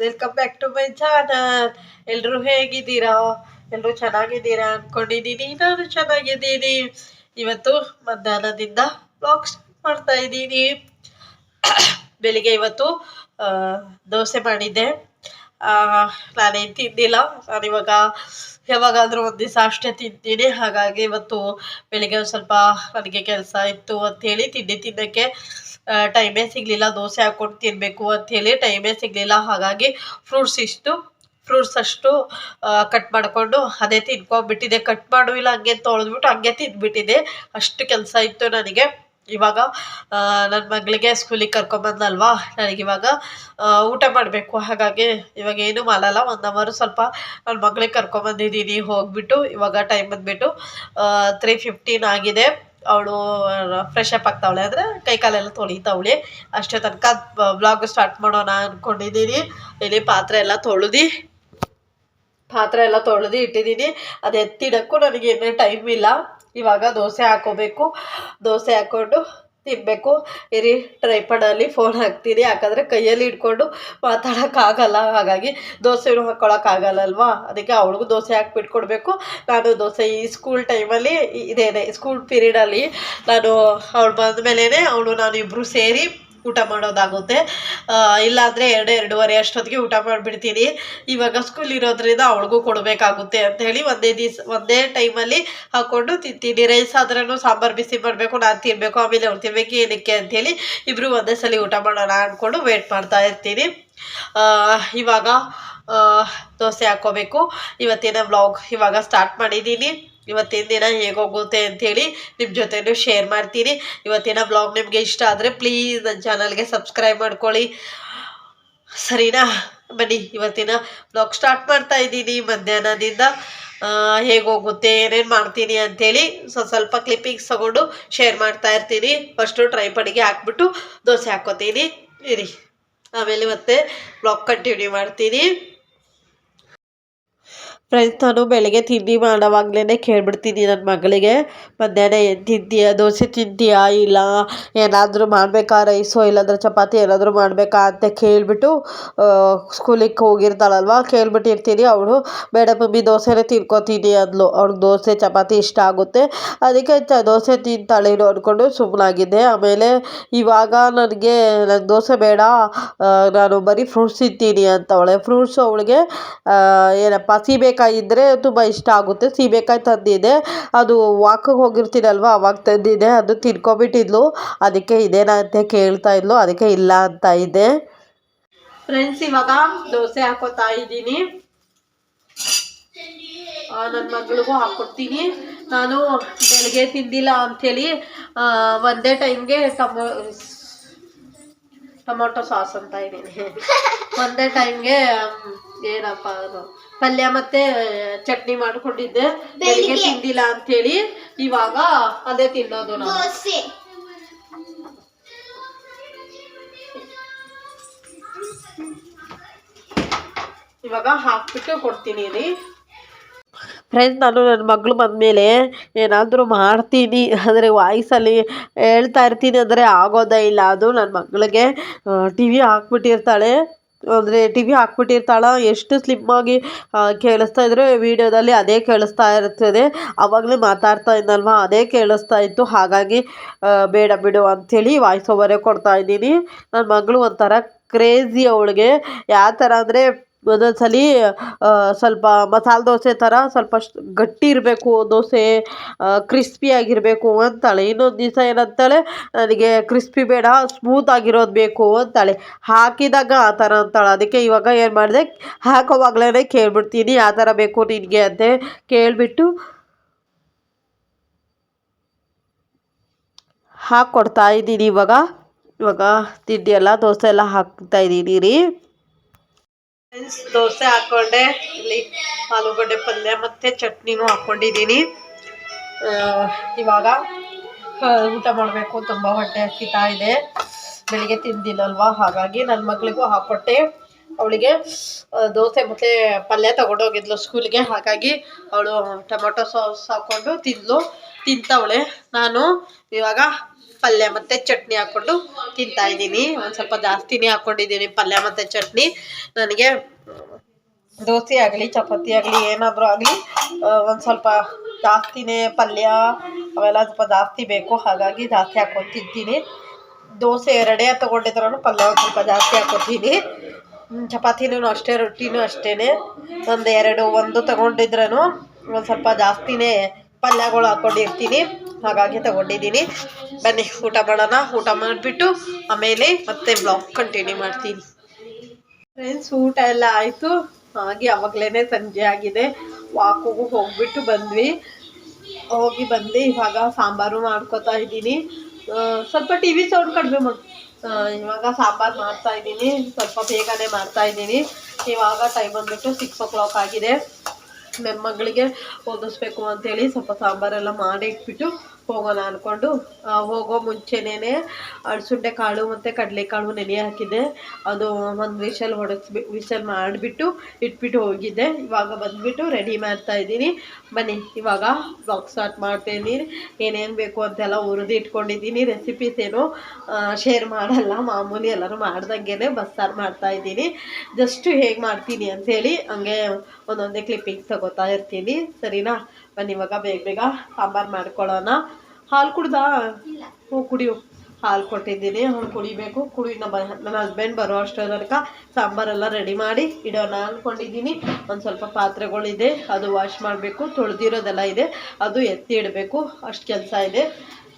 Welcome back to my channel. ಎಲ್ಲರೂ ಹೇಗಿದ್ದೀರಾ? ಎಲ್ಲರೂ ಚೆನ್ನಾಗಿದ್ದೀರಾ ಅನ್ಕೊಂಡಿದ್ದೀನಿ. ನಾನು ಚೆನ್ನಾಗಿದ್ದೀನಿ. ಇವತ್ತು ಮಧ್ಯಾಹ್ನದಿಂದ ವ್ಲಾಗ್ ಮಾಡ್ತಾ ಇದ್ದೀನಿ. ಬೆಳಿಗ್ಗೆ ಇವತ್ತು ದೋಸೆ ಮಾಡಿದ್ದೆ. ನಾನೇನು ತಿಂದಿಲ್ಲ. ನಾನಿವಾಗ ಯಾವಾಗಾದರೂ ಒಂದು ದಿವಸ ಅಷ್ಟೇ ತಿಂತೀನಿ. ಹಾಗಾಗಿ ಇವತ್ತು ಬೆಳಿಗ್ಗೆ ಒಂದು ಸ್ವಲ್ಪ ನನಗೆ ಕೆಲಸ ಇತ್ತು ಅಂಥೇಳಿ ತಿಂಡಿ ತಿನ್ನೋಕ್ಕೆ ಟೈಮೇ ಸಿಗಲಿಲ್ಲ. ದೋಸೆ ಹಾಕ್ಕೊಂಡು ತಿನ್ನಬೇಕು ಅಂಥೇಳಿ ಟೈಮೇ ಸಿಗಲಿಲ್ಲ. ಹಾಗಾಗಿ ಫ್ರೂಟ್ಸ್ ಅಷ್ಟು ಕಟ್ ಮಾಡಿಕೊಂಡು ಅದೇ ತಿನ್ಕೊಂಡ್ಬಿಟ್ಟಿದ್ದೆ. ಕಟ್ ಮಾಡುವಿಲ್ಲ, ಹಂಗೆ ತೊಳೆದ್ಬಿಟ್ಟು ಹಂಗೆ ತಿಂದ್ಬಿಟ್ಟಿದ್ದೆ. ಅಷ್ಟು ಕೆಲಸ ಇತ್ತು ನನಗೆ. ಇವಾಗ ನನ್ನ ಮಗಳಿಗೆ ಸ್ಕೂಲಿಗೆ ಕರ್ಕೊಂಬಂದಲ್ವಾ, ನನಗಿವಾಗ ಊಟ ಮಾಡಬೇಕು. ಹಾಗಾಗಿ ಇವಾಗ ಏನೂ ಮಾಡಲ್ಲ. 1 ಅವರ್ ಸ್ವಲ್ಪ ನನ್ನ ಮಗಳಿಗೆ ಕರ್ಕೊಂಬಂದಿದ್ದೀನಿ. ಹೋಗ್ಬಿಟ್ಟು ಇವಾಗ ಟೈಮ್ ಬಂದುಬಿಟ್ಟು 3:15 ಆಗಿದೆ. ಅವಳು ಫ್ರೆಶ್ ಅಪ್ ಆಗ್ತಾವಳೆ, ಅಂದರೆ ಕೈ ಕಾಲೆಲ್ಲ ತೊಳಿತಾವಳೆ. ಅಷ್ಟೇ ತನಕ ಬ್ಲಾಗ್ ಸ್ಟಾರ್ಟ್ ಮಾಡೋಣ ಅಂದ್ಕೊಂಡಿದ್ದೀನಿ. ಇಲ್ಲಿ ಪಾತ್ರೆ ಎಲ್ಲ ತೊಳೆದು ಇಟ್ಟಿದ್ದೀನಿ. ಅದು ಎತ್ತಿಡೋಕ್ಕೂ ನನಗೇನೇ ಟೈಮ್ ಇಲ್ಲ. ಇವಾಗ ದೋಸೆ ಹಾಕೋಬೇಕು. ದೋಸೆ ಹಾಕ್ಕೊಂಡು ತಿನ್ನಬೇಕು. ಇರಿ, ಟ್ರೈಪಾಡಲ್ಲಿ ಫೋನ್ ಹಾಕ್ತೀನಿ. ಯಾಕಂದರೆ ಕೈಯಲ್ಲಿ ಇಟ್ಕೊಂಡು ಮಾತಾಡೋಕ್ಕಾಗಲ್ಲ. ಹಾಗಾಗಿ ದೋಸೆನೂ ಹಾಕ್ಕೊಳಕ್ಕಾಗಲ್ಲಲ್ವಾ, ಅದಕ್ಕೆ ಅವಳಿಗೂ ದೋಸೆ ಹಾಕ್ಬಿಟ್ಕೊಡ್ಬೇಕು. ನಾನು ದೋಸೆ ಈ ಸ್ಕೂಲ್ ಟೈಮಲ್ಲಿ ಇದೇನೆ ಸ್ಕೂಲ್ ಪೀರಿಯಡಲ್ಲಿ ನಾನು ಅವಳು ಬಂದ ಮೇಲೇ ಅವಳು ನಾನು ಇಬ್ಬರು ಸೇರಿ ಊಟ ಮಾಡೋದಾಗುತ್ತೆ. ಇಲ್ಲಾಂದರೆ 2-2:30 ಅಷ್ಟೊತ್ತಿಗೆ ಊಟ ಮಾಡಿಬಿಡ್ತೀನಿ. ಇವಾಗ ಸ್ಕೂಲ್ ಇರೋದ್ರಿಂದ ಅವಳಿಗೂ ಕೊಡಬೇಕಾಗುತ್ತೆ ಅಂಥೇಳಿ ಒಂದೇ ಟೈಮಲ್ಲಿ ಹಾಕ್ಕೊಂಡು ತಿಂತೀನಿ. ರೈಸ್ ಆದ್ರೂ ಸಾಂಬಾರು ಬಿಸಿ ಮಾಡಬೇಕು, ನಾನು ತಿನ್ನಬೇಕು, ಆಮೇಲೆ ಅವ್ರು ತಿನ್ನಬೇಕು. ಏನಕ್ಕೆ ಅಂಥೇಳಿ ಇಬ್ಬರು ಒಂದೇ ಸಲ ಊಟ ಮಾಡೋಣ ಅಂದ್ಕೊಂಡು ವೇಟ್ ಮಾಡ್ತಾ ಇರ್ತೀನಿ. ಇವಾಗ ದೋಸೆ ಹಾಕ್ಕೋಬೇಕು. ಇವತ್ತಿನ ವ್ಲಾಗ್ ಇವಾಗ ಸ್ಟಾರ್ಟ್ ಮಾಡಿದ್ದೀನಿ. ಇವತ್ತಿನ ದಿನ ಹೇಗೋಗುತ್ತೆ ಅಂಥೇಳಿ ನಿಮ್ಮ ಜೊತೆನೂ ಶೇರ್ ಮಾಡ್ತೀನಿ. ಇವತ್ತಿನ ವ್ಲಾಗ್ ನಿಮಗೆ ಇಷ್ಟ ಆದರೆ ಪ್ಲೀಸ್ ನನ್ನ ಚಾನಲ್ಗೆ ಸಬ್ಸ್ಕ್ರೈಬ್ ಮಾಡ್ಕೊಳ್ಳಿ, ಸರಿನಾ? ಬನ್ನಿ ಇವತ್ತಿನ ವ್ಲಾಗ್ ಸ್ಟಾರ್ಟ್ ಮಾಡ್ತಾ ಇದ್ದೀನಿ. ಮಧ್ಯಾಹ್ನದಿಂದ ಹೇಗೋಗುತ್ತೆ, ಏನೇನು ಮಾಡ್ತೀನಿ ಅಂಥೇಳಿ ಸ್ವಲ್ಪ ಕ್ಲಿಪ್ಪಿಂಗ್ಸ್ ತಗೊಂಡು ಶೇರ್ ಮಾಡ್ತಾ ಇರ್ತೀನಿ. ಫಸ್ಟು ಟ್ರೈಪಾಡಿಗೆ ಹಾಕ್ಬಿಟ್ಟು ದೋಸೆ ಹಾಕ್ಕೋತೀನಿ. ಇರಿ, ಆಮೇಲೆ ಮತ್ತೆ ವ್ಲಾಗ್ ಕಂಟಿನ್ಯೂ ಮಾಡ್ತೀನಿ. ಫ್ರೆಂಡ್ಸ್, ನಾನು ಬೆಳಗ್ಗೆ ತಿಂಡಿ ಮಾಡೋವಾಗಲೇ ಕೇಳ್ಬಿಡ್ತೀನಿ ನನ್ನ ಮಗಳಿಗೆ, ಮಧ್ಯಾಹ್ನ ಏನು ತಿಂತೀಯ, ದೋಸೆ ತಿಂತೀಯಾ, ಇಲ್ಲ ಏನಾದರೂ ಮಾಡಬೇಕಾ, ರೈಸೋ ಇಲ್ಲಾಂದ್ರೆ ಚಪಾತಿ ಏನಾದರೂ ಮಾಡಬೇಕಾ ಅಂತ ಕೇಳಿಬಿಟ್ಟು ಸ್ಕೂಲಿಗೆ ಹೋಗಿರ್ತಾಳಲ್ವ, ಕೇಳ್ಬಿಟ್ಟಿರ್ತೀನಿ. ಅವಳು ಬೇಡ ಮಮ್ಮಿ ದೋಸೆನೇ ತಿನ್ಕೋತೀನಿ ಅಂದ್ಲು. ಅವ್ಳಿಗೆ ದೋಸೆ ಚಪಾತಿ ಇಷ್ಟ ಆಗುತ್ತೆ, ಅದಕ್ಕೆ ದೋಸೆ ತಿಂತಾಳೇನೋ ಅಂದ್ಕೊಂಡು ಸುಮ್ಮನಾಗಿದ್ದೆ. ಆಮೇಲೆ ಇವಾಗ ನನಗೆ ದೋಸೆ ಬೇಡ, ನಾನು ಬರೀ ಫ್ರೂಟ್ಸ್ ತಿಂತೀನಿ ಅಂತವಳೆ. ಫ್ರೂಟ್ಸು ಅವಳಿಗೆ ಏನಪ್ಪ ಸೀಬೆಕಾಯಿ ಇದ್ದರೆ ತುಂಬ ಇಷ್ಟ ಆಗುತ್ತೆ. ಸೀಬೆಕಾಯಿ ತಂದಿದ್ದೆ, ಅದು ವಾಕಿಗೆ ಹೋಗಿರ್ತೀನಲ್ವ ಅವಾಗ ತಂದಿದ್ದೆ. ಅದು ತಿನ್ಕೊಬಿಟ್ಟಿದ್ಲು. ಅದಕ್ಕೆ ಇದೇನಾ ಅಂತ ಕೇಳ್ತಾ ಇದ್ಲು, ಅದಕ್ಕೆ ಇಲ್ಲ ಅಂತ ಇದ್ದೆ. ಫ್ರೆಂಡ್ಸ್, ಇವಾಗ ದೋಸೆ ಹಾಕೋತಾ ಇದ್ದೀನಿ. ನನ್ನ ಮಗಳಿಗೂ ಹಾಕ್ಕೊಡ್ತೀನಿ. ನಾನು ಬೆಳಗ್ಗೆ ತಿಂದಿಲ್ಲ ಅಂಥೇಳಿ ಒಂದೇ ಟೈಮ್ಗೆ ಟೊಮೊಟೊ ಸಾಸ್ ಅಂತ ಇದ್ದೀನಿ. ಒಂದೇ ಟೈಮ್ಗೆ ಏನಪ್ಪ ಪಲ್ಯ ಮತ್ತು ಚಟ್ನಿ ಮಾಡ್ಕೊಂಡಿದ್ದೆ. ಬೆಳಿಗ್ಗೆ ತಿಂದಿಲ್ಲ ಅಂಥೇಳಿ ಇವಾಗ ಅದೇ ತಿನ್ನೋದು ನಾವು. ಇವಾಗ ಹಾಕ್ಬಿಟ್ಟು ಕೊಡ್ತೀನಿ ರೀ. ಫ್ರೆಂಡ್ಸ್, ನಾನು ನನ್ನ ಮಗಳು ಬಂದಮೇಲೆ ಏನಾದರೂ ಮಾಡ್ತೀನಿ ಅಂದರೆ ವಾಯ್ಸಲ್ಲಿ ಹೇಳ್ತಾ ಇರ್ತೀನಿ ಅಂದರೆ ಆಗೋದೇ ಇಲ್ಲ. ಅದು ನನ್ನ ಮಗಳಿಗೆ ಟಿ ವಿ ಹಾಕ್ಬಿಟ್ಟಿರ್ತಾಳೆ. ಅಂದರೆ ಟಿ ವಿ ಹಾಕ್ಬಿಟ್ಟಿರ್ತಾಳ, ಎಷ್ಟು ಸ್ಲಿಮ್ಮಾಗಿ ಕೇಳಿಸ್ತಾ ಇದ್ರೆ ವೀಡಿಯೋದಲ್ಲಿ ಅದೇ ಕೇಳಿಸ್ತಾ ಇರ್ತದೆ. ಆವಾಗಲೇ ಮಾತಾಡ್ತಾ ಇದ್ದಲ್ವ, ಅದೇ ಕೇಳಿಸ್ತಾ ಇತ್ತು. ಹಾಗಾಗಿ ಬೇಡ ಬಿಡು ಅಂಥೇಳಿ ವಾಯ್ಸ್ ಓವರೇ ಕೊಡ್ತಾ ಇದ್ದೀನಿ. ನನ್ನ ಮಗಳು ಒಂಥರ ಕ್ರೇಜಿ. ಅವಳಿಗೆ ಯಾವ ಥರ ಅಂದರೆ ಒಂದೊಂದ್ಸಲಿ ಸ್ವಲ್ಪ ಮಸಾಲೆ ದೋಸೆ ಥರ ಸ್ವಲ್ಪ ಗಟ್ಟಿ ಇರಬೇಕು ದೋಸೆ, ಕ್ರಿಸ್ಪಿಯಾಗಿರಬೇಕು ಅಂತಾಳೆ. ಇನ್ನೊಂದು ದಿವಸ ಏನಂತಾಳೆ, ನನಗೆ ಕ್ರಿಸ್ಪಿ ಬೇಡ, ಸ್ಮೂತ್ ಆಗಿರೋದು ಬೇಕು ಅಂತಾಳೆ. ಹಾಕಿದಾಗ ಆ ಥರ ಅಂತಾಳೆ. ಅದಕ್ಕೆ ಇವಾಗ ಏನು ಮಾಡಿದೆ, ಹಾಕೋವಾಗಲೇ ಕೇಳ್ಬಿಡ್ತೀನಿ ಯಾವ ಥರ ಬೇಕು ನಿನಗೆ ಅಂತ ಕೇಳಿಬಿಟ್ಟು ಹಾಕ್ಕೊಡ್ತಾ ಇದ್ದೀನಿ. ಇವಾಗ ತಿಂಡಿ ಎಲ್ಲ ದೋಸೆ ಎಲ್ಲ ಹಾಕ್ತಾಯಿದ್ದೀನಿ ರೀ. ದೋಸೆ ಹಾಕ್ಕೊಂಡೆ. ಇಲ್ಲಿ ಆಲೂಗಡ್ಡೆ ಪಲ್ಯ ಮತ್ತು ಚಟ್ನಿನೂ ಹಾಕ್ಕೊಂಡಿದ್ದೀನಿ. ಇವಾಗ ಊಟ ಮಾಡಬೇಕು. ತುಂಬ ಹೊಟ್ಟೆ ಹಸಿತಾ ಇದೆ, ಬೆಳಿಗ್ಗೆ ತಿಂದಿಲ್ಲಲ್ವ, ಹಾಗಾಗಿ ನನ್ನ ಮಗಳಿಗೂ ಹಾಕ್ಕೊಟ್ಟೆ. ಅವಳಿಗೆ ದೋಸೆ ಮತ್ತು ಪಲ್ಯ ತೊಗೊಂಡೋಗಿದ್ಲು ಸ್ಕೂಲಿಗೆ. ಹಾಗಾಗಿ ಅವಳು ಟೊಮೊಟೊ ಸಾಸ್ ಹಾಕ್ಕೊಂಡು ತಿಂತವಳೆ. ನಾನು ಇವಾಗ ಪಲ್ಯ ಮತ್ತು ಚಟ್ನಿ ಹಾಕ್ಕೊಂಡು ತಿಂತಾಯಿದ್ದೀನಿ. ಒಂದು ಸ್ವಲ್ಪ ಜಾಸ್ತಿನೇ ಹಾಕ್ಕೊಂಡಿದ್ದೀನಿ ಪಲ್ಯ ಮತ್ತು ಚಟ್ನಿ. ನನಗೆ ದೋಸೆ ಆಗಲಿ ಚಪಾತಿ ಆಗಲಿ ಏನಾದರೂ ಆಗಲಿ ಒಂದು ಸ್ವಲ್ಪ ಜಾಸ್ತಿನೇ ಪಲ್ಯ ಅವೆಲ್ಲ ಸ್ವಲ್ಪ ಜಾಸ್ತಿ ಬೇಕು. ಹಾಗಾಗಿ ಜಾಸ್ತಿ ಹಾಕ್ಕೊಂಡು ತಿಂತೀನಿ. ದೋಸೆ ಎರಡೇ ತೊಗೊಂಡಿದ್ರೂ ಪಲ್ಯ ಒಂದು ಸ್ವಲ್ಪ ಜಾಸ್ತಿ ಹಾಕ್ಕೊತೀನಿ. ಚಪಾತಿನೂ ಅಷ್ಟೇ, ರೊಟ್ಟಿನೂ ಅಷ್ಟೇ. ಒಂದು ತೊಗೊಂಡಿದ್ರೂ ಒಂದು ಸ್ವಲ್ಪ ಜಾಸ್ತಿನೇ ಪಲ್ಯಗಳು ಹಾಕ್ಕೊಂಡಿರ್ತೀನಿ. ಹಾಗಾಗಿ ತೊಗೊಂಡಿದ್ದೀನಿ. ಬನ್ನಿ ಊಟ ಮಾಡೋಣ. ಊಟ ಮಾಡಿಬಿಟ್ಟು ಆಮೇಲೆ ಮತ್ತೆ ಬ್ಲಾಗ್ ಕಂಟಿನ್ಯೂ ಮಾಡ್ತೀನಿ. ಫ್ರೆಂಡ್ಸ್, ಊಟ ಎಲ್ಲ ಆಯಿತು. ಹಾಗೆ ಅವಾಗಲೇ ಸಂಜೆ ಆಗಿದೆ. ವಾಕಿಗೆ ಹೋಗ್ಬಿಟ್ಟು ಬಂದ್ವಿ. ಹೋಗಿ ಬಂದು ಇವಾಗ ಸಾಂಬಾರು ಮಾಡ್ಕೊತಾ ಇದ್ದೀನಿ. ಸ್ವಲ್ಪ ಟಿ ವಿ ಸೌಂಡ್ ಕಡಿಮೆ ಮಾಡಿ. ಇವಾಗ ಸಾಂಬಾರು ಮಾಡ್ತಾಯಿದ್ದೀನಿ. ಸ್ವಲ್ಪ ಬೇಗನೆ ಮಾಡ್ತಾಯಿದ್ದೀನಿ. ಇವಾಗ ಟೈಮ್ ಬಂದುಬಿಟ್ಟು 6 o'clock ಆಗಿದೆ. ಮಗಳಿಗೆ ಓದಿಸ್ಬೇಕು ಅಂಥೇಳಿ ಸ್ವಲ್ಪ ಸಾಂಬಾರೆಲ್ಲ ಮಾಡಿ ಇಟ್ಬಿಟ್ಟು ಹೋಗೋಣ ಅಂದ್ಕೊಂಡು ಹೋಗೋ ಮುಂಚೆನೇ ಅಳಸುಂಡೆ ಕಾಳು ಮತ್ತು ಕಡಲೆಕಾಳು ನೆನೆ ಹಾಕಿದ್ದೆ. ಅದು ಒಂದು ವಿಷಲ್ ಮಾಡಿಬಿಟ್ಟು ಇಟ್ಬಿಟ್ಟು ಹೋಗಿದ್ದೆ. ಇವಾಗ ಬಂದುಬಿಟ್ಟು ರೆಡಿ ಮಾಡ್ತಾಯಿದ್ದೀನಿ. ಬನ್ನಿ ಇವಾಗ ಬ್ಲಾಗ್ ಸ್ಟಾರ್ಟ್ ಮಾಡ್ತಾಯಿದ್ದೀನಿ. ಏನೇನು ಬೇಕು ಅಂತೆಲ್ಲ ಹುರಿದು ಇಟ್ಕೊಂಡಿದ್ದೀನಿ. ರೆಸಿಪೀಸ್ ಏನು ಶೇರ್ ಮಾಡಲ್ಲ, ಮಾಮೂಲಿ ಎಲ್ಲರೂ ಮಾಡ್ದಂಗೆ ಬಸ್ಸಾರು ಮಾಡ್ತಾಯಿದ್ದೀನಿ. ಜಸ್ಟ್ ಹೇಗೆ ಮಾಡ್ತೀನಿ ಅಂಥೇಳಿ ಹಂಗೆ ಒಂದೊಂದೇ ಕ್ಲಿಪ್ಪಿಂಗ್ಸ್ ತಗೋತಾ ಇರ್ತೀನಿ. ಸರಿನಾ? ಬನ್ನಿ ಇವಾಗ ಬೇಗ ಸಾಂಬಾರು ಮಾಡ್ಕೊಳ್ಳೋಣ. ಹಾಲು ಕುಡ್ದಾ? ಕುಡಿಯು. ಹಾಲು ಕೊಟ್ಟಿದ್ದೀನಿ, ಹಾಲು ಕುಡಿಬೇಕು. ನನ್ನ ಹಸ್ಬೆಂಡ್ ಬರೋ ಅಷ್ಟರ ತನಕ ಸಾಂಬಾರೆಲ್ಲ ರೆಡಿ ಮಾಡಿ ಇಡೋಣ ಅಂದ್ಕೊಂಡಿದ್ದೀನಿ. ಒಂದು ಸ್ವಲ್ಪ ಪಾತ್ರೆಗಳಿದೆ, ಅದು ವಾಶ್ ಮಾಡಬೇಕು. ತೊಳೆದಿರೋದೆಲ್ಲ ಇದೆ, ಅದು ಎತ್ತಿ ಇಡಬೇಕು. ಅಷ್ಟು ಕೆಲಸ ಇದೆ.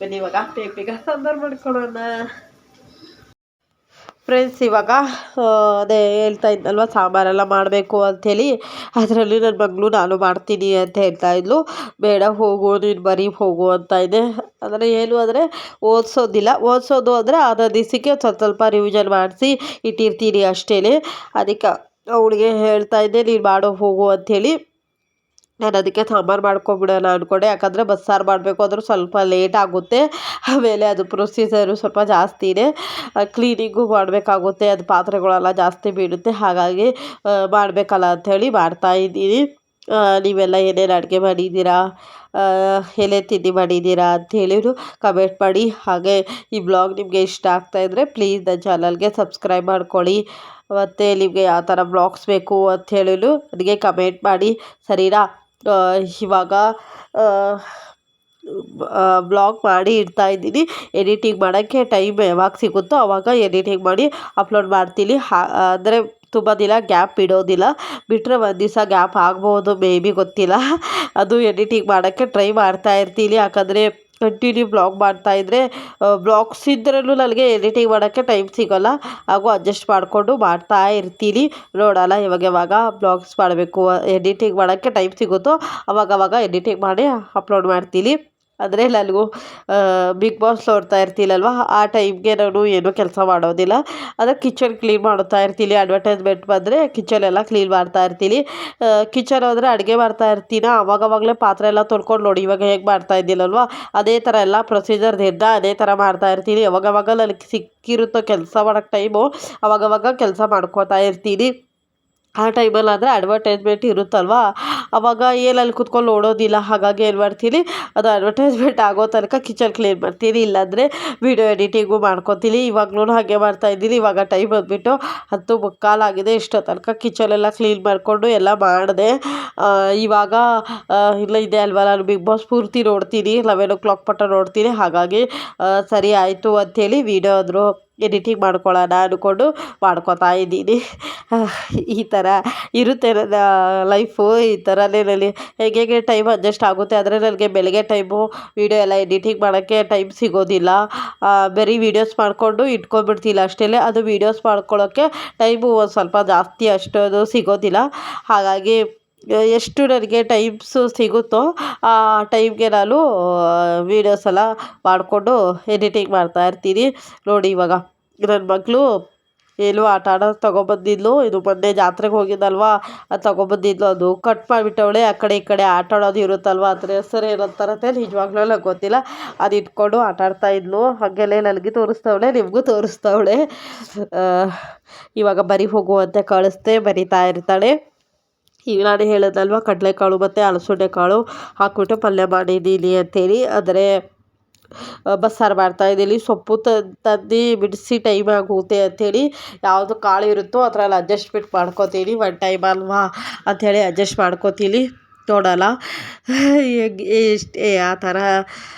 ಬನ್ನಿ ಇವಾಗ ಬೇಗ ಸಾಂಬಾರು ಮಾಡ್ಕೊಳ್ಳೋಣ. ಫ್ರೆಂಡ್ಸ್, ಇವಾಗ ಅದೇ ಹೇಳ್ತಾ ಇದ್ದಲ್ವ ಸಾಂಬಾರೆಲ್ಲ ಮಾಡಬೇಕು ಅಂಥೇಳಿ. ಅದರಲ್ಲಿ ನನ್ನ ಮಗಳು ನಾನು ಮಾಡ್ತೀನಿ ಅಂತ ಹೇಳ್ತಾ ಇದ್ಲು. ಬೇಡ ಹೋಗು, ನೀನು ಬರೀ ಹೋಗು ಅಂತ ಇದೆ. ಅಂದರೆ ಏನು ಅಂದರೆ ಓದಿಸೋದು ಅಂದರೆ ಅದರ ದಿವಸಕ್ಕೆ ಸ್ವಲ್ಪ ರಿವಿಷನ್ ಮಾಡಿಸಿ ಇಟ್ಟಿರ್ತೀನಿ ಅಷ್ಟೇ. ಅದಕ್ಕೆ ಅವಳಿಗೆ ಹೇಳ್ತಾ ಇದ್ದೆ, ನೀನು ಮಾಡೋ ಹೋಗು ಅಂಥೇಳಿ. ನಾನು ಅದಕ್ಕೆ ಸಾಂಬಾರು ಮಾಡ್ಕೊಬಿಡೋಣ ಅಂದ್ಕೊಂಡೆ. ಯಾಕಂದರೆ ಬಸ್ಸಾರು ಮಾಡಬೇಕು ಅಂದ್ರೆ ಸ್ವಲ್ಪ ಲೇಟ್ ಆಗುತ್ತೆ. ಆಮೇಲೆ ಅದು ಪ್ರೊಸೀಜರು ಸ್ವಲ್ಪ ಜಾಸ್ತಿನೇ, ಕ್ಲೀನಿಂಗು ಮಾಡಬೇಕಾಗುತ್ತೆ. ಅದು ಪಾತ್ರೆಗಳೆಲ್ಲ ಜಾಸ್ತಿ ಬೀಳುತ್ತೆ. ಹಾಗಾಗಿ ಮಾಡಬೇಕಲ್ಲ ಅಂಥೇಳಿ ಮಾಡ್ತಾಯಿದ್ದೀನಿ. ನೀವೆಲ್ಲ ಏನೇನು ಅಡುಗೆ ಮಾಡಿದ್ದೀರಾ, ಎಲೆ ತಿಂಡಿ ಮಾಡಿದ್ದೀರಾ ಅಂಥೇಳಿದ್ರು ಕಮೆಂಟ್ ಮಾಡಿ. ಹಾಗೆ ಈ ಬ್ಲಾಗ್ ನಿಮಗೆ ಇಷ್ಟ ಆಗ್ತಾಯಿದ್ರೆ ಪ್ಲೀಸ್ ನನ್ನ ಚಾನಲ್ಗೆ ಸಬ್ಸ್ಕ್ರೈಬ್ ಮಾಡ್ಕೊಳ್ಳಿ. ಮತ್ತು ನಿಮಗೆ ಯಾವ ಥರ ಬ್ಲಾಗ್ಸ್ ಬೇಕು ಅಂಥೇಳಿದ್ರು ನನಗೆ ಕಮೆಂಟ್ ಮಾಡಿ. ಸರಿನಾ? ಇವಾಗ ಬ್ಲಾಗ್ ಮಾಡಿ ಇಡ್ತಾಯಿದ್ದೀನಿ. ಎಡಿಟಿಂಗ್ ಮಾಡೋಕ್ಕೆ ಟೈಮ್ ಯಾವಾಗ ಸಿಗುತ್ತೋ ಆವಾಗ ಎಡಿಟಿಂಗ್ ಮಾಡಿ ಅಪ್ಲೋಡ್ ಮಾಡ್ತೀನಿ. ಅಂದರೆ ತುಂಬ ದಿನ ಗ್ಯಾಪ್ ಇಡೋದಿಲ್ಲ. ಬಿಟ್ಟರೆ ಒಂದು ದಿವಸ ಗ್ಯಾಪ್ ಆಗ್ಬೋದು, ಮೇ ಬಿ ಗೊತ್ತಿಲ್ಲ. ಅದು ಎಡಿಟಿಂಗ್ ಮಾಡೋಕ್ಕೆ ಟ್ರೈ ಮಾಡ್ತಾಯಿರ್ತೀನಿ. ಯಾಕಂದರೆ ಕಂಟಿನ್ಯೂ ಬ್ಲಾಗ್ ಮಾಡ್ತಾಯಿದ್ರೆ ಬ್ಲಾಗ್ಸ್ ಇದ್ರೂ ನನಗೆ ಎಡಿಟಿಂಗ್ ಮಾಡೋಕ್ಕೆ ಟೈಮ್ ಸಿಗೋಲ್ಲ. ಹಾಗೂ ಅಡ್ಜಸ್ಟ್ ಮಾಡಿಕೊಂಡು ಮಾಡ್ತಾ ಇರ್ತೀನಿ. ನೋಡೋಲ್ಲ ಯಾವಾಗ ಬ್ಲಾಗ್ಸ್ ಮಾಡಬೇಕು, ಎಡಿಟಿಂಗ್ ಮಾಡೋಕ್ಕೆ ಟೈಮ್ ಸಿಗುತ್ತೋ ಅವಾಗವಾಗ ಎಡಿಟಿಂಗ್ ಮಾಡಿ ಅಪ್ಲೋಡ್ ಮಾಡ್ತೀನಿ. ಅಂದರೆ ನನಗೂ ಬಿಗ್ ಬಾಸ್ ನೋಡ್ತಾ ಇರ್ತೀನಲ್ವ, ಆ ಟೈಮ್ಗೆ ನಾನು ಏನೂ ಕೆಲಸ ಮಾಡೋದಿಲ್ಲ. ಅದಕ್ಕೆ ಕಿಚನ್ ಕ್ಲೀನ್ ಮಾಡ್ತಾ ಇರ್ತೀನಿ. ಅಡ್ವರ್ಟೈಸ್ಮೆಂಟ್ ಬಂದರೆ ಕಿಚನೆಲ್ಲ ಕ್ಲೀನ್ ಮಾಡ್ತಾ ಇರ್ತೀನಿ. ಕಿಚನ್ ಅಂದರೆ ಅಡುಗೆ ಮಾಡ್ತಾ ಇರ್ತೀನ, ಅವಾಗವಾಗಲೇ ಪಾತ್ರೆ ಎಲ್ಲ ತೊಳ್ಕೊಂಡು ನೋಡಿ ಇವಾಗ ಹೇಗೆ ಮಾಡ್ತಾ ಇದ್ದೀನಲ್ವ, ಅದೇ ಥರ ಎಲ್ಲ ಪ್ರೊಸೀಜರ್ ಅದೇ ಥರ ಮಾಡ್ತಾ ಇರ್ತೀನಿ. ಯಾವಾಗವಾಗ ನನಗೆ ಸಿಕ್ಕಿರುತ್ತೋ ಕೆಲಸ ಮಾಡೋಕ್ಕೆ ಟೈಮು, ಅವಾಗವಾಗ ಕೆಲಸ ಮಾಡ್ಕೋತಾ ಇರ್ತೀನಿ. ಆ ಟೈಮಲ್ಲಿ ಆದರೆ ಅಡ್ವರ್ಟೈಸ್ಮೆಂಟ್ ಇರುತ್ತಲ್ವ, ಆವಾಗ ಏನಲ್ಲಿ ಕೂತ್ಕೊಂಡು ನೋಡೋದಿಲ್ಲ. ಹಾಗಾಗಿ ಏನು ಮಾಡ್ತೀನಿ, ಅದು ಅಡ್ವರ್ಟೈಸ್ಮೆಂಟ್ ಆಗೋ ತನಕ ಕಿಚನ್ ಕ್ಲೀನ್ ಮಾಡ್ತೀನಿ. ಇಲ್ಲಾಂದರೆ ವೀಡಿಯೋ ಎಡಿಟಿಂಗು ಮಾಡ್ಕೊತೀನಿ. ಇವಾಗಲೂ ಹಾಗೆ ಮಾಡ್ತಾಯಿದ್ದೀನಿ. ಇವಾಗ ಟೈಮ್ ಬಂದುಬಿಟ್ಟು 10:15 ಆಗಿದೆ. ಇಷ್ಟೋ ತನಕ ಕಿಚನೆಲ್ಲ ಕ್ಲೀನ್ ಮಾಡಿಕೊಂಡು ಎಲ್ಲ ಮಾಡಿದೆ. ಇವಾಗ ಇಲ್ಲ ಇದೆ ಅಲ್ವ, ನಾನು ಬಿಗ್ ಬಾಸ್ ಪೂರ್ತಿ ನೋಡ್ತೀನಿ, 11 o'clock ಪಟ್ಟ ನೋಡ್ತೀನಿ. ಹಾಗಾಗಿ ಸರಿ ಆಯಿತು ಅಂಥೇಳಿ ವೀಡಿಯೋ ಆದರೂ ಎಡಿಟಿಂಗ್ ಮಾಡ್ಕೊಳ್ಳೋಣ ಅಂದ್ಕೊಂಡು ಮಾಡ್ಕೊತಾ ಇದ್ದೀನಿ. ಈ ಥರ ಇರುತ್ತೆ ನನ್ನ ಲೈಫು. ಈ ಥರನೇ ನನಗೆ ಹೇಗೆ ಟೈಮ್ ಅಡ್ಜಸ್ಟ್ ಆಗುತ್ತೆ. ಆದರೆ ನನಗೆ ಬೆಳಗ್ಗೆ ಟೈಮು ವೀಡಿಯೋ ಎಲ್ಲ ಎಡಿಟಿಂಗ್ ಮಾಡೋಕ್ಕೆ ಟೈಮ್ ಸಿಗೋದಿಲ್ಲ. ಬರೀ ವೀಡಿಯೋಸ್ ಮಾಡಿಕೊಂಡು ಇಟ್ಕೊಂಡ್ಬಿಡ್ತಿಲ್ಲ ಅಷ್ಟೇ. ಅದು ವೀಡಿಯೋಸ್ ಮಾಡ್ಕೊಳ್ಳೋಕ್ಕೆ ಟೈಮು ಒಂದು ಸ್ವಲ್ಪ ಜಾಸ್ತಿ ಅಷ್ಟೊಂದು ಸಿಗೋದಿಲ್ಲ. ಹಾಗಾಗಿ ಎಷ್ಟು ನನಗೆ ಟೈಮ್ಸು ಸಿಗುತ್ತೋ ಆ ಟೈಮ್ಗೆ ನಾನು ವೀಡಿಯೋಸ್ ಎಲ್ಲ ಮಾಡಿಕೊಂಡು ಎಡಿಟಿಂಗ್ ಮಾಡ್ತಾಯಿರ್ತೀನಿ. ನೋಡಿ ಇವಾಗ ನನ್ನ ಮಗಳು ಏನು ಆಟ ಆಡೋದು ತೊಗೊಬಂದಿದ್ಲು. ಇದು ಮೊನ್ನೆ ಜಾತ್ರೆಗೆ ಹೋಗಿದ್ದಲ್ವ, ಅದು ತೊಗೊಬಂದಿದ್ಲು. ಅದು ಕಟ್ ಮಾಡಿಬಿಟ್ಟವಳೆ. ಆ ಕಡೆ ಈ ಕಡೆ ಆಟ ಆಡೋದು ಇರುತ್ತಲ್ವ, ಅದ್ರ ಹೆಸರು ಏನಂತಾರಂತೆ ನಿಜವಾಗ್ಲೂ ನನಗೆ ಗೊತ್ತಿಲ್ಲ. ಅದು ಇಟ್ಕೊಂಡು ಆಟ ಆಡ್ತಾಯಿದ್ಲು. ಹಾಗೆಯೇ ನನಗೆ ತೋರಿಸ್ತವಳೆ, ನಿಮಗೂ ತೋರಿಸ್ತವಳೆ. ಇವಾಗ ಬರೀ ಹೋಗುವಂತೆ ಕಳಿಸ್ದೆ, ಬರಿತಾ ಇರ್ತಾಳೆ. ಈಗ ನಾನು ಹೇಳಿದ್ನಲ್ವ, ಕಡಲೆಕಾಳು ಮತ್ತು ಅಲಸಂದೆ ಕಾಳು ಹಾಕ್ಬಿಟ್ಟು ಪಲ್ಯ ಮಾಡಿದ್ದೀನಿ ಅಂಥೇಳಿ. ಆದರೆ ಬಸ್ಸಾರು ಮಾಡ್ತಾಯಿದ್ದೀನಿ. ಸೊಪ್ಪು ತಂದು ಬಿಡಿಸಿ ಟೈಮ್ ಆಗುತ್ತೆ ಅಂಥೇಳಿ ಯಾವುದು ಕಾಳು ಇರುತ್ತೋ ಅದರಲ್ಲಿ ಅಡ್ಜಸ್ಟ್ಮೆಂಟ್ ಮಾಡ್ಕೊತೀನಿ. ಒನ್ ಟೈಮ್ ಅಲ್ವಾ ಅಂಥೇಳಿ ಅಡ್ಜಸ್ಟ್ ಮಾಡ್ಕೊತೀನಿ. ನೋಡೋಲ್ಲ ಎಷ್ಟು ಯಾವ ಥರ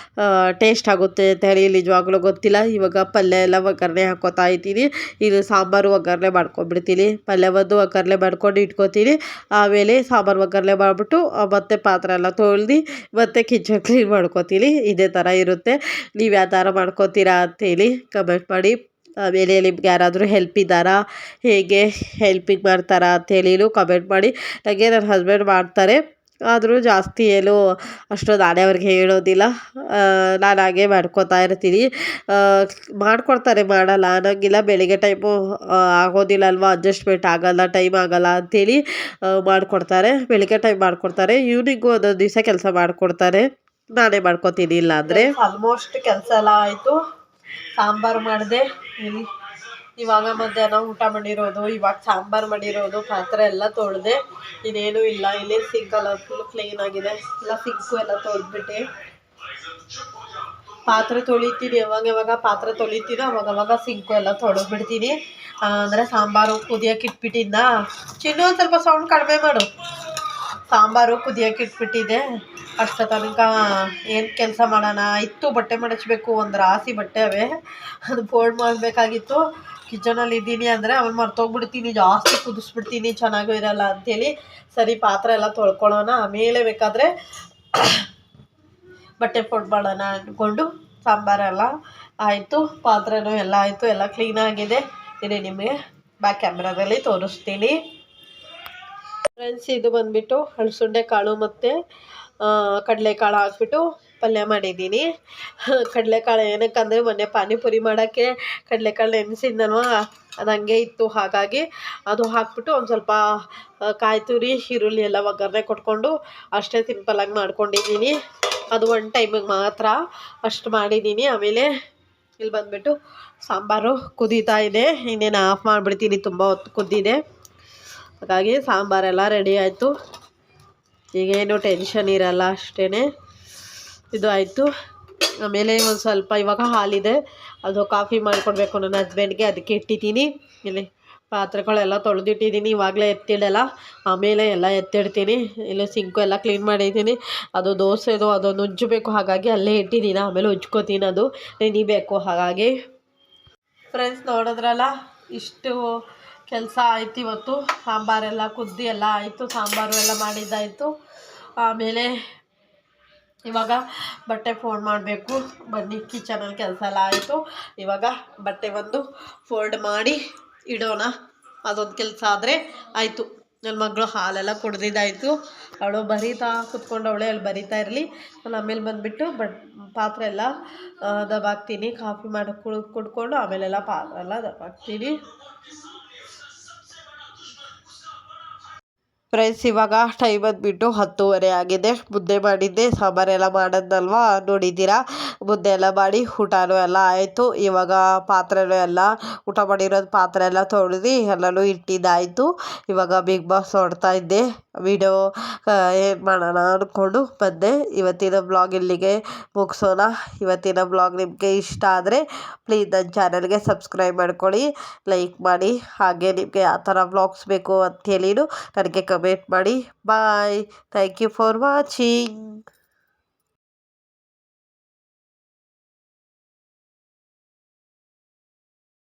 ಟೇಸ್ಟ್ ಆಗುತ್ತೆ ಅಂತ ಹೇಳಿ ನಿಜವಾಗ್ಲೂ ಗೊತ್ತಿಲ್ಲ. ಇವಾಗ ಪಲ್ಯ ಎಲ್ಲ ಒಗ್ಗರಣೆ ಹಾಕ್ಕೋತಾ ಇದ್ದೀನಿ. ಇದು ಸಾಂಬಾರು ಒಗ್ಗರಣೆ ಮಾಡ್ಕೊಂಡ್ಬಿಡ್ತೀನಿ. ಪಲ್ಯ ಒಂದು ಒಗ್ಗರಣೆ ಮಾಡ್ಕೊಂಡು ಇಟ್ಕೊತೀನಿ. ಆಮೇಲೆ ಸಾಂಬಾರು ಒಗ್ಗರಣೆ ಮಾಡಿಬಿಟ್ಟು ಮತ್ತೆ ಪಾತ್ರೆ ಎಲ್ಲ ತೊಳ್ದು ಮತ್ತೆ ಕಿಚನ್ ಕ್ಲೀನ್ ಮಾಡ್ಕೊತೀನಿ. ಇದೇ ಥರ ಇರುತ್ತೆ. ನೀವು ಯಾವ ಥರ ಮಾಡ್ಕೊತೀರಾ ಅಂತೇಳಿ ಕಮೆಂಟ್ ಮಾಡಿ. ಆಮೇಲೆ ನಿಮ್ಗೆ ಯಾರಾದರೂ ಹೆಲ್ಪ್ ಇದ್ದಾರಾ, ಹೇಗೆ ಹೆಲ್ಪಿಂಗ್ ಮಾಡ್ತಾರಾ ಅಂತೇಳಿನೂ ಕಮೆಂಟ್ ಮಾಡಿ. ನನಗೆ ನನ್ನ ಹಸ್ಬೆಂಡ್ ಮಾಡ್ತಾರೆ, ಆದರೂ ಜಾಸ್ತಿ ಏನು ಅಷ್ಟು ನಾನೇ ಅವ್ರಿಗೆ ಹೇಳೋದಿಲ್ಲ. ನಾನು ಹಾಗೆ ಮಾಡ್ಕೊತಾ ಇರ್ತೀನಿ. ಮಾಡ್ಕೊಡ್ತಾರೆ, ಮಾಡಲ್ಲ ಅನ್ನೋಂಗಿಲ್ಲ. ಬೆಳಿಗ್ಗೆ ಟೈಮು ಆಗೋದಿಲ್ಲ ಅಲ್ವಾ, ಅಡ್ಜಸ್ಟ್ಮೆಂಟ್ ಆಗೋಲ್ಲ, ಟೈಮ್ ಆಗೋಲ್ಲ ಅಂಥೇಳಿ ಮಾಡಿಕೊಡ್ತಾರೆ. ಬೆಳಿಗ್ಗೆ ಟೈಮ್ ಮಾಡಿಕೊಡ್ತಾರೆ, ಈವ್ನಿಂಗು ಒಂದೊಂದು ದಿವಸ ಕೆಲಸ ಮಾಡಿಕೊಡ್ತಾರೆ. ನಾನೇ ಮಾಡ್ಕೊತೀನಿ ಇಲ್ಲ ಅಂದರೆ. ಆಲ್ಮೋಸ್ಟ್ ಕೆಲಸ ಎಲ್ಲ ಆಯಿತು. ಸಾಂಬಾರು ಮಾಡಿದೆ. ಇವಾಗ ಮಧ್ಯಾಹ್ನ ಊಟ ಮಾಡಿರೋದು, ಇವಾಗ ಸಾಂಬಾರು ಮಾಡಿರೋದು, ಪಾತ್ರೆ ಎಲ್ಲ ತೊಳೆದೆ. ಇನ್ನೇನು ಇಲ್ಲ. ಇಲ್ಲಿ ಸಿಂಕಲ್ಲ ಫುಲ್ ಕ್ಲೀನ್ ಆಗಿದೆ. ಎಲ್ಲ ಸಿಂಕು ಎಲ್ಲ ತೊಳೆದ್ಬಿಟ್ಟೆ. ಪಾತ್ರೆ ತೊಳಿತೀನಿ, ಯಾವಾಗ ಪಾತ್ರೆ ತೊಳಿತೀನಿ ಅವಾಗವಾಗ ಸಿಂಕು ಎಲ್ಲ ತೊಳೆದ್ಬಿಡ್ತೀನಿ. ಅಂದರೆ ಸಾಂಬಾರು ಕುದಿಯೋಕೆ ಇಟ್ಬಿಟ್ಟಿದ್ದ. ಚಿನ್ನು ಒಂದು ಸ್ವಲ್ಪ ಸೌಂಡ್ ಕಡಿಮೆ ಮಾಡು. ಸಾಂಬಾರು ಕುದಿಯೋಕೆ ಇಟ್ಬಿಟ್ಟಿದ್ದೆ. ಅಷ್ಟು ತನಕ ಏನು ಕೆಲಸ ಮಾಡೋಣ ಇತ್ತು. ಬಟ್ಟೆ ಮಡಚಬೇಕು, ಒಂದು ರಾಶಿ ಬಟ್ಟೆ ಅವೆ, ಅದು ಫೋಲ್ಡ್ ಮಾಡಬೇಕಾಗಿತ್ತು. ಕಿಚನಲ್ಲಿ ಇದ್ದೀನಿ ಅಂದರೆ ಅವನು ಮರ್ತೋಗ್ಬಿಡ್ತೀನಿ, ಜಾಸ್ತಿ ಕುದಿಸ್ಬಿಡ್ತೀನಿ, ಚೆನ್ನಾಗೂ ಇರಲ್ಲ ಅಂಥೇಳಿ. ಸರಿ ಪಾತ್ರೆ ಎಲ್ಲ ತೊಳ್ಕೊಳ್ಳೋಣ, ಆಮೇಲೆ ಬೇಕಾದರೆ ಬಟ್ಟೆ ಫೋಲ್ಡ್ ಮಾಡೋಣ ಅಂದ್ಕೊಂಡು ಸಾಂಬಾರೆಲ್ಲ ಆಯಿತು. ಪಾತ್ರೆನೂ ಎಲ್ಲ ಆಯಿತು, ಎಲ್ಲ ಕ್ಲೀನಾಗಿದೆ. ಇದೇ ನಿಮಗೆ ಬ್ಯಾಕ್ ಕ್ಯಾಮ್ರಾದಲ್ಲಿ ತೋರಿಸ್ತೀನಿ. ಫ್ರೆಂಡ್ಸ್, ಇದು ಬಂದುಬಿಟ್ಟು ಹಲಸುಂಡೆ ಕಾಳು ಮತ್ತು ಕಡಲೆಕಾಳು ಹಾಕ್ಬಿಟ್ಟು ಪಲ್ಯ ಮಾಡಿದ್ದೀನಿ. ಕಡಲೆಕಾಳು ಏನಕ್ಕಂದರೆ ಮೊನ್ನೆ ಪಾನಿಪುರಿ ಮಾಡೋಕ್ಕೆ ಕಡಲೆಕಾಳು ನೆನೆಸಿದ್ನಲ್ವ, ಅದು ಹಂಗೆ ಇತ್ತು. ಹಾಗಾಗಿ ಅದು ಹಾಕ್ಬಿಟ್ಟು ಒಂದು ಸ್ವಲ್ಪ ಕಾಯಿ ತುರಿ, ಈರುಳ್ಳಿ ಎಲ್ಲ ಒಗ್ಗರಣೆ ಕೊಟ್ಕೊಂಡು ಅಷ್ಟೇ ಸಿಂಪಲಾಗಿ ಮಾಡ್ಕೊಂಡಿದ್ದೀನಿ. ಅದು ಒನ್ ಟೈಮಿಗೆ ಮಾತ್ರ ಅಷ್ಟು ಮಾಡಿದ್ದೀನಿ. ಆಮೇಲೆ ಇಲ್ಲಿ ಬಂದುಬಿಟ್ಟು ಸಾಂಬಾರು ಕುದೀತಾ ಇದೆ. ಇನ್ನೇನು ಆಫ್ ಮಾಡಿಬಿಡ್ತೀನಿ, ತುಂಬ ಹೊತ್ತು ಕುದ್ದಿದೆ. ಹಾಗಾಗಿ ಸಾಂಬಾರೆಲ್ಲ ರೆಡಿ ಆಯಿತು. ಈಗೇನು ಟೆನ್ಷನ್ ಇರಲ್ಲ, ಅಷ್ಟೇ. ಇದು ಆಯಿತು. ಆಮೇಲೆ ಒಂದು ಸ್ವಲ್ಪ ಇವಾಗ ಹಾಲಿದೆ, ಅದು ಕಾಫಿ ಮಾಡಿಕೊಡ್ಬೇಕು ನನ್ನ ಹಸ್ಬೆಂಡ್ಗೆ, ಅದಕ್ಕೆ ಇಟ್ಟಿದ್ದೀನಿ. ಇಲ್ಲಿ ಪಾತ್ರೆಗಳೆಲ್ಲ ತೊಳೆದಿಟ್ಟಿದ್ದೀನಿ, ಇವಾಗಲೇ ಎತ್ತಿಡಲ್ಲ, ಆಮೇಲೆ ಎಲ್ಲ ಎತ್ತಿಡ್ತೀನಿ. ಇಲ್ಲಿ ಸಿಂಕು ಎಲ್ಲ ಕ್ಲೀನ್ ಮಾಡಿದ್ದೀನಿ. ಅದು ದೋಸೆದು ಅದೊಂದು ಉಜ್ಜಬೇಕು, ಹಾಗಾಗಿ ಅಲ್ಲೇ ಇಟ್ಟಿದ್ದೀನಿ. ಆಮೇಲೆ ಉಜ್ಕೋತೀನಿ, ಅದು ನೆನಿಬೇಕು. ಹಾಗಾಗಿ ಫ್ರೆಂಡ್ಸ್, ನೋಡಿದ್ರಲ್ಲ, ಇಷ್ಟು ಕೆಲಸ ಆಯ್ತು ಇವತ್ತು. ಸಾಂಬಾರೆಲ್ಲ ಕುದ್ದಿ ಎಲ್ಲ ಆಯಿತು, ಸಾಂಬಾರು ಎಲ್ಲ ಮಾಡಿದ್ದಾಯಿತು. ಆಮೇಲೆ ಇವಾಗ ಬಟ್ಟೆ ಫೋಲ್ಡ್ ಮಾಡಬೇಕು. ಬನ್ನಿ, ಕಿಚನಲ್ಲಿ ಕೆಲಸ ಎಲ್ಲ ಆಯಿತು. ಇವಾಗ ಬಟ್ಟೆ ಒಂದು ಫೋಲ್ಡ್ ಮಾಡಿ ಇಡೋಣ. ಅದೊಂದು ಕೆಲಸ ಆದರೆ ಆಯಿತು. ನನ್ನ ಮಗಳು ಹಾಲೆಲ್ಲ ಕುಡ್ದಿದ್ದಾಯಿತು. ಅವಳು ಬರೀತಾ ಕುತ್ಕೊಂಡು ಅವಳೇ ಅಲ್ಲಿ ಬರೀತಾ ಇರಲಿ. ನಾನು ಆಮೇಲೆ ಬಂದುಬಿಟ್ಟು ಪಾತ್ರೆ ಎಲ್ಲ ದಬಾಕ್ತೀನಿ. ಕಾಫಿ ಮಾಡಿ ಕುಡ್ಕೊಂಡು ಆಮೇಲೆಲ್ಲ ಪಾತ್ರೆ ಎಲ್ಲ ದಬಾಕ್ತೀನಿ. ಫ್ರೆಂಡ್ಸ್, ಇವಾಗ ಟೈಮ್ ಬಂದುಬಿಟ್ಟು 10:30 ಆಗಿದೆ. ಮುದ್ದೆ ಮಾಡಿದ್ದೆ, ಸಾಂಬಾರೆಲ್ಲ ಮಾಡೋದಲ್ವಾ, ನೋಡಿದ್ದೀರಾ. ಮುದ್ದೆ ಎಲ್ಲ ಮಾಡಿ ಊಟನೂ ಎಲ್ಲ ಆಯಿತು. ಇವಾಗ ಪಾತ್ರೆನೂ ಎಲ್ಲ ಊಟ ಮಾಡಿರೋದು ಪಾತ್ರೆ ಎಲ್ಲ ತೊಳೆದು ಎಲ್ಲನೂ ಇಟ್ಟಿದ್ದಾಯಿತು. ಇವಾಗ ಬಿಗ್ ಬಾಸ್ ನೋಡ್ತಾ ಇದ್ದೆ. ವಿಡಿಯೋ ಏನು ಮಾಡೋಣ ಅಂದ್ಕೊಂಡು ಬಂದೆ. ಇವತ್ತಿನ ಬ್ಲಾಗ್ ಇಲ್ಲಿಗೆ ಮುಗಿಸೋಣ. ಇವತ್ತಿನ ಬ್ಲಾಗ್ ನಿಮಗೆ ಇಷ್ಟ ಆದರೆ ಪ್ಲೀಸ್ ನನ್ನ ಚಾನಲ್ಗೆ ಸಬ್ಸ್ಕ್ರೈಬ್ ಮಾಡ್ಕೊಳ್ಳಿ, ಲೈಕ್ ಮಾಡಿ. ಹಾಗೆ ನಿಮಗೆ ಯಾವ ಥರ ಬ್ಲಾಗ್ಸ್ ಬೇಕು ಅಂಥೇಳಿನೂ ನನಗೆ ಕಮೆಂಟ್ ಮಾಡಿ. Bye. Thank you for watching.